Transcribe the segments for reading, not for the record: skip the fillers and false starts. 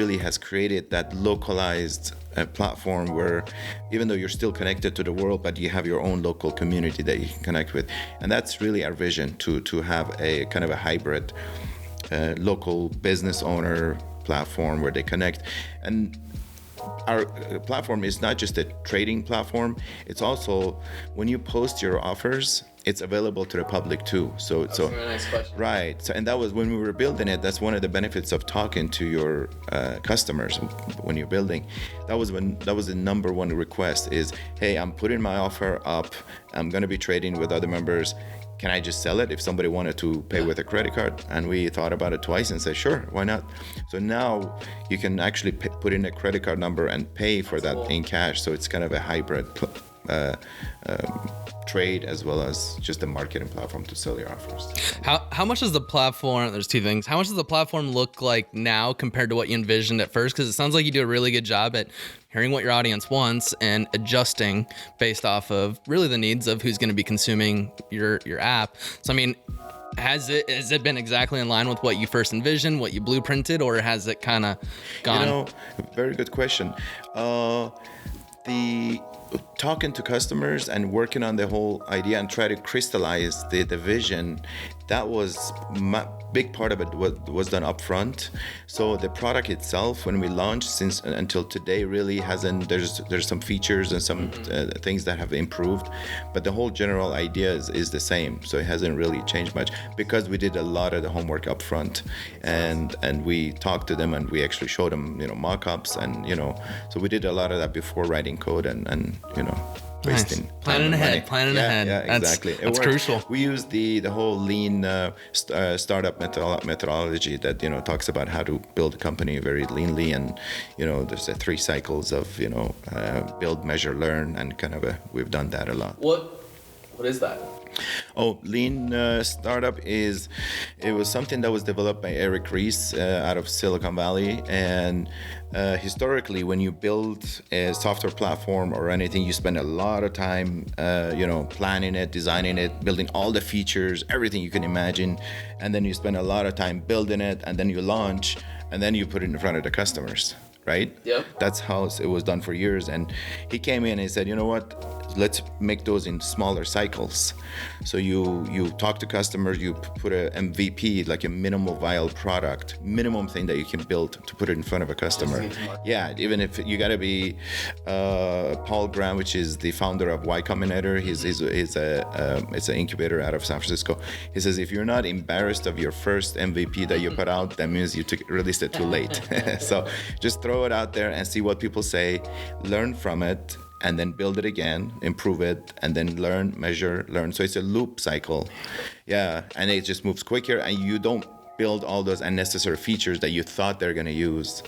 really has created that localized platform where even though you're still connected to the world, but you have your own local community that you can connect with. And that's really our vision, to have a kind of a hybrid local business owner platform where they connect. And our platform is not just a trading platform, it's also when you post your offers, it's available to the public too. That's a really nice question. Right. So, and that was when we were building it. That's one of the benefits of talking to your customers when you're building. That was the number one request is, hey, I'm putting my offer up. I'm going to be trading with other members. Can I just sell it if somebody wanted to pay with a credit card? And we thought about it twice and said, sure, why not? So now you can actually put in a credit card number and pay for that in cash. So it's kind of a hybrid trade as well as just a marketing platform to sell your offers. How much does the platform, there's two things, how much does the platform look like now compared to what you envisioned at first? Because it sounds like you do a really good job at hearing what your audience wants and adjusting based off of really the needs of who's going to be consuming your app. So I mean, has it been exactly in line with what you first envisioned, what you blueprinted, or has it kind of gone? Very good question. Talking to customers and working on the whole idea and try to crystallize the vision, that was big part of it was done up front. So the product itself, when we launched, until today, really hasn't. There's some features and some things that have improved, but the whole general idea is the same. So it hasn't really changed much because we did a lot of the homework up front, and we talked to them and we actually showed them mock-ups, and so we did a lot of that before writing code and wasting planning ahead. Yeah, exactly. That's crucial. We use the whole lean startup methodology that talks about how to build a company very leanly, and there's 3 cycles of build, measure, learn, and we've done that a lot. What is that? Oh, lean startup it was something that was developed by Eric Ries out of Silicon Valley, and historically when you build a software platform or anything, you spend a lot of time planning it, designing it, building all the features, everything you can imagine, and then you spend a lot of time building it, and then you launch, and then you put it in front of the customers, right? Yep. That's how it was done for years. And he came in and he said, you know what, let's make those in smaller cycles. So you talk to customers, you put a MVP, like a minimal viable product, minimum thing that you can build to put it in front of a customer. Yeah, even if you got to be Paul Graham, which is the founder of Y Combinator, it's an incubator out of San Francisco. He says, if you're not embarrassed of your first MVP that you put out, that means you released it too late. So just throw it out there and see what people say, learn from it, and then build it again, improve it, and then learn, measure, learn. So it's a loop cycle. Yeah, and it just moves quicker, and you don't build all those unnecessary features that you thought they're gonna use,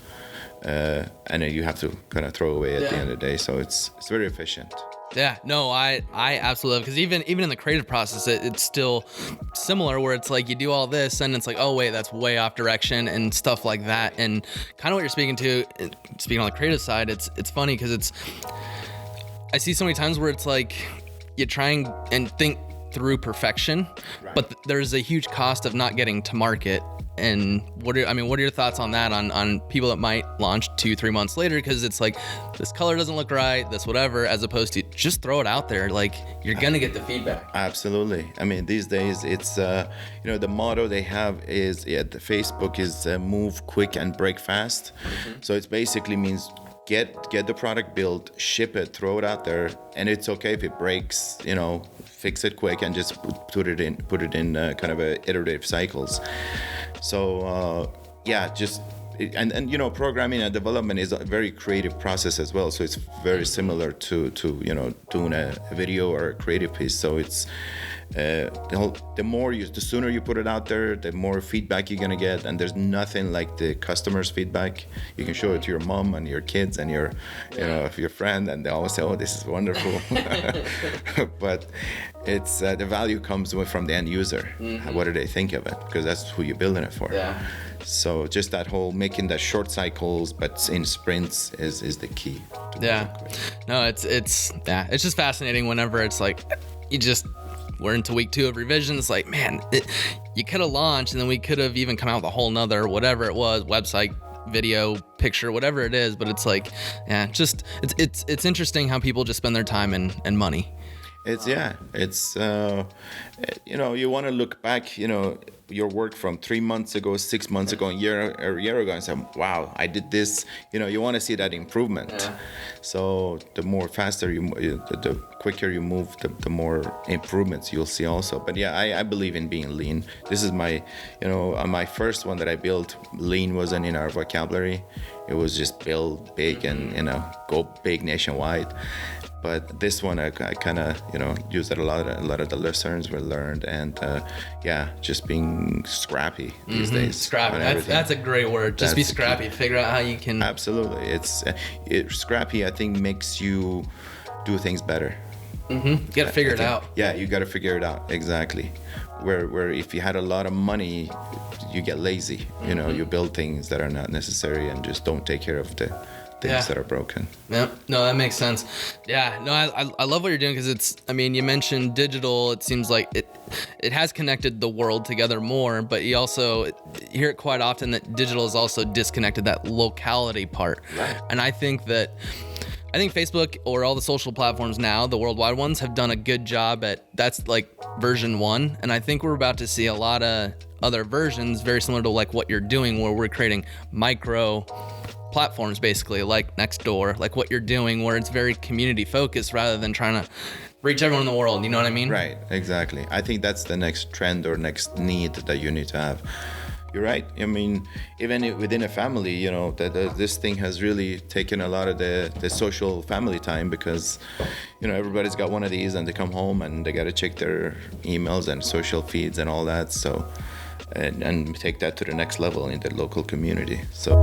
and then you have to kind of throw away at the end of the day. So it's very efficient. Yeah, no, I absolutely love, because even in the creative process, it's still similar, where it's like you do all this and it's like, oh wait, that's way off direction and stuff like that. And kind of what you're speaking on the creative side, it's funny because I see so many times where it's like you try and think through perfection, right, but there's a huge cost of not getting to market. And what are your thoughts on that, on people that might launch 2-3 months later because it's like, this color doesn't look right, this whatever, as opposed to just throw it out there, like you're gonna get the feedback. Absolutely. I mean, these days it's the motto they have is the Facebook is move quick and break fast. Mm-hmm. So it basically means get the product built, ship it, throw it out there, and it's okay if it breaks, fix it quick and just put it in kind of a iterative cycles. So programming and development is a very creative process as well. So it's very similar to doing a video or a creative piece. So it's the sooner you put it out there, the more feedback you're gonna get. And there's nothing like the customer's feedback. You can show it to your mom and your kids and your friend, and they always say, "Oh, this is wonderful." But it's the value comes from the end user. Mm-hmm. What do they think of it? Because that's who you're building it for. Yeah. So just that whole making the short cycles but in sprints is the key. No, it's just fascinating whenever it's like we're into week 2 of revision. It's like, man, you could have launched, and then we could have even come out with a whole nother whatever it was, website video, picture, whatever it is. But it's like, yeah, just it's interesting how people just spend their time and money. It's you want to look back, your work from 3 months ago, 6 months ago, a year ago, and say, wow, I did this. You want to see that improvement. Yeah. So the more faster the quicker you move, the more improvements you'll see also. But yeah, I believe in being lean. This is my, my first one that I built. Lean wasn't in our vocabulary. It was just build big and go big nationwide. But this one, I kind of, used it a lot. A lot of the lessons were learned, and just being scrappy these days. Scrappy. That's a great word. Just be scrappy. Figure out how you can. Absolutely. Scrappy, I think, makes you do things better. You got to figure it out. Yeah, you got to figure it out. Exactly. Where if you had a lot of money, you get lazy. You build things that are not necessary and just don't take care of the things that are broken. Yeah, no, that makes sense. Yeah, no, I love what you're doing because you mentioned digital. It seems like it has connected the world together more, but you also hear it quite often that digital has also disconnected that locality part. Right. And I think Facebook or all the social platforms now, the worldwide ones, have done a good job that's like version 1. And I think we're about to see a lot of other versions very similar to like what you're doing, where we're creating micro platforms basically, like Nextdoor, like what you're doing, where it's very community focused rather than trying to reach everyone in the world. You know what I mean? Right, exactly. I think that's the next trend or next need that you need to have. You're right. Even within a family, this thing has really taken a lot of the social family time because, everybody's got one of these and they come home and they got to check their emails and social feeds and all that. So, and take that to the next level in the local community. So.